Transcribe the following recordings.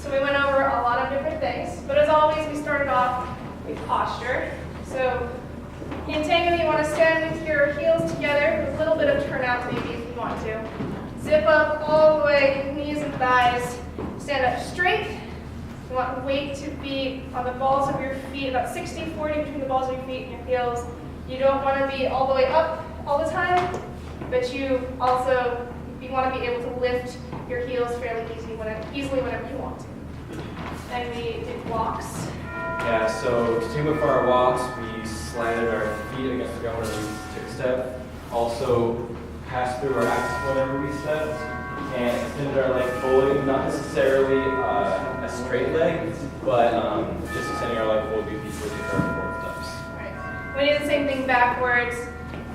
So we went over a lot of different things, but as always, we started off with posture. So in Tango, you want to stand with your heels together, with a little bit of turnout maybe if you want to. Zip up all the way, knees and thighs. Stand up straight. You want weight to be on the balls of your feet, about 60-40 between the balls of your feet and your heels. You don't want to be all the way up all the time, but you want to be able to lift your heels fairly easily whenever you want to. And we did walks. Yeah, so to take with our walks, we slided our feet against the ground whenever we took a step. Also, passed through our axis whenever we stepped, and extended our leg fully, not necessarily a straight leg, but just extending our leg fully before we take our forward steps. Right. We did the same thing backwards,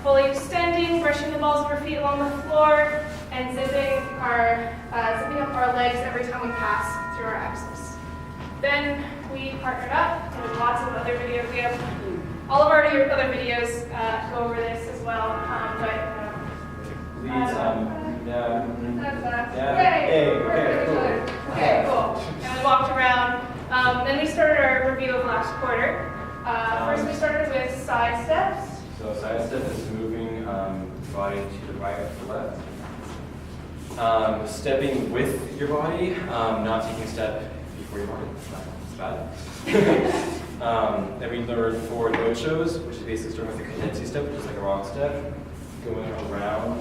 fully extending, brushing the balls of our feet along the floor, and zipping up our legs every time we pass through our axis. Then we partnered up, and with lots of other videos. We have all of our other videos go over this as well. Okay, cool. And we walked around. Then we started our review of last quarter. First, we started with side steps. So side step is moving body to the right or to the left. Stepping with your body, not taking a step before your body. It's bad. Then we learned forward no-shows, which is basically starting with a cadency step, which is like a rock step, going around.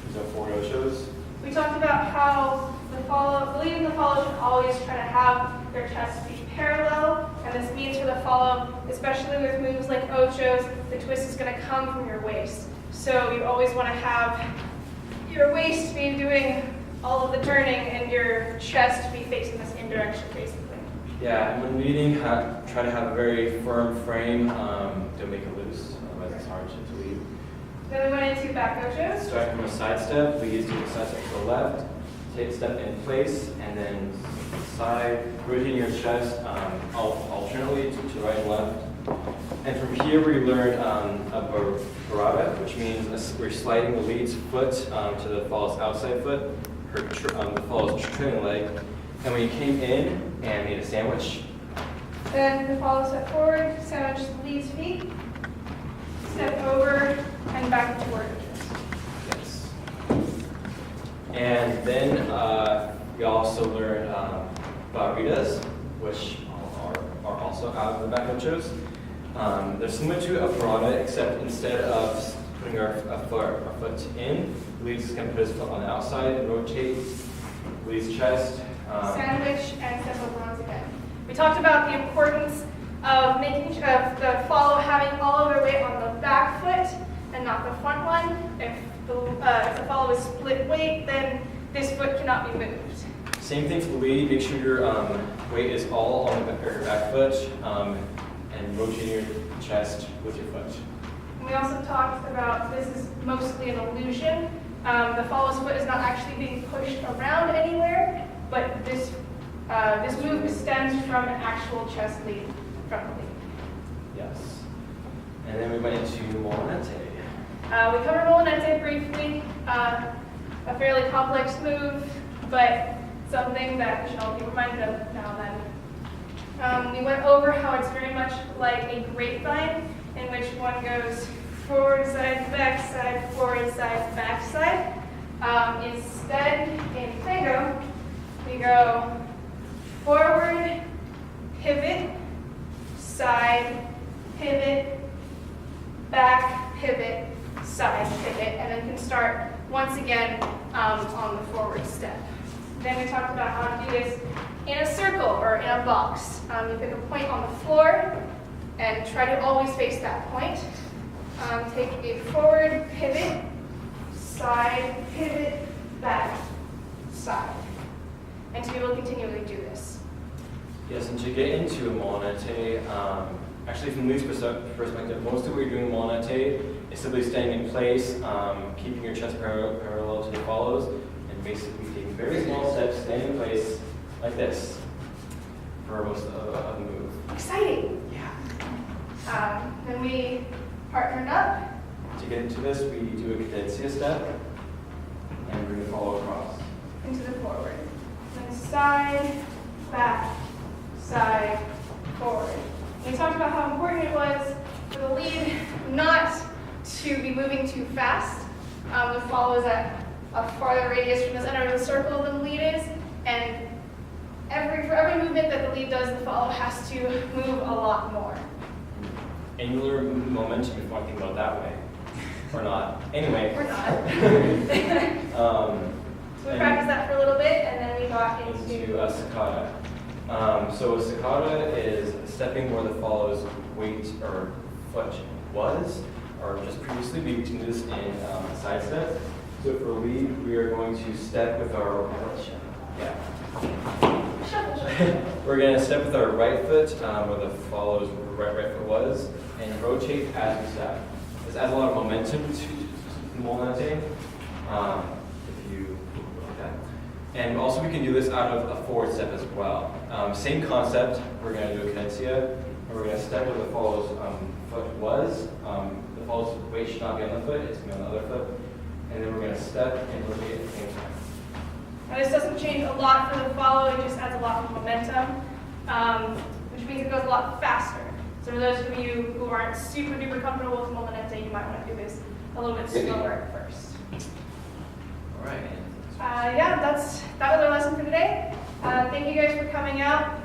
There's no forward no-shows. We talked about how the lead and the follow should always try to have their chest be parallel, and this means for the follow, especially with moves like ochos, the twist is going to come from your waist. So you always want to have your waist be doing all of the turning and your chest be facing the same direction, basically. Yeah, and when leading, try to have a very firm frame. Don't make it loose, otherwise it's hard to lead. Then we went into back ochos. Starting from a side step, lead to the side step to the left, take a step in place, and then side, rotating your chest alternately to the right and left. And from here we learned a barada, which means we're sliding the lead's foot to the follow's outside foot, the follow's trailing leg. And when you came in and made a sandwich. Then the follow step forward, sandwich the lead's feet, step over, and back toward it. Yes. And then we also learned barritas, which are also out of the back ochos. They're similar to a barada, except instead of putting our foot in, the lead is going to put his foot on the outside and rotate the lead's chest. Sandwich and step over once again. We talked about the importance of making the follow having all of their weight on the back foot and not the front one. If the follow is split weight, then this foot cannot be moved. Same thing for the lead. Make sure your weight is all on your back foot and rotating your chest with your foot. And we also talked about this is mostly an illusion. The follow's foot is not actually being pushed around anywhere, but this move stems from an actual chest lead from the lead. Yes. And then we went into molinete. We covered molinete briefly, a fairly complex move, but something that we should all be reminded of now and then. We went over how it's very much like a grapevine in which one goes forward, side, back, side, forward, side, back, side. Instead, in Tango, we go forward, pivot, side, pivot, back, pivot, side, pivot, and then can start once again on the forward step. Then we talked about how to do this in a circle or in a box. You pick a point on the floor and try to always face that point. Take a forward pivot, side, pivot, back, side. And to be able to continually do this. Yes, and to get into a molinete, actually from Lee's perspective, most of what you're doing in molinete is simply standing in place, keeping your chest parallel to the follows, and basically taking very small steps, standing in place like this for most of the move. Exciting! Yeah. Then we partnered up. To get into this, we do a cadencia step and bring the follow across. Into the forward. then side, back, side, forward. And we talked about how important it was for the lead not to be moving too fast. The follow is at a farther radius from the center of the circle than the lead is, and for every movement that the lead does, the follow has to move a lot more. Angular momentum, if you want to think about it that way, or not. Anyway. Or not. So we practiced that for a little bit, and then we got into a saccada. So a saccada is stepping where the follow's weight or foot was, or just previously. We can do this in a side step. So for lead, we are going to step with our we're going to step with our right foot where the follow's right foot was, and rotate as we step. This adds a lot of momentum to the momenting. If you okay. And also we can do this out of a forward step as well. Same concept. We're going to do a cadencia, and we're going to step where the follow's foot was. The follow's weight should not be on the foot; it's going to be on the other foot. And then we're going to step and rotate at the same time. Now this doesn't change a lot for the follow, it just adds a lot of momentum, which means it goes a lot faster. So for those of you who aren't super duper comfortable with Molinete, you might want to do this a little bit slower at first. All right. Yeah, that was our lesson for today. Thank you guys for coming out.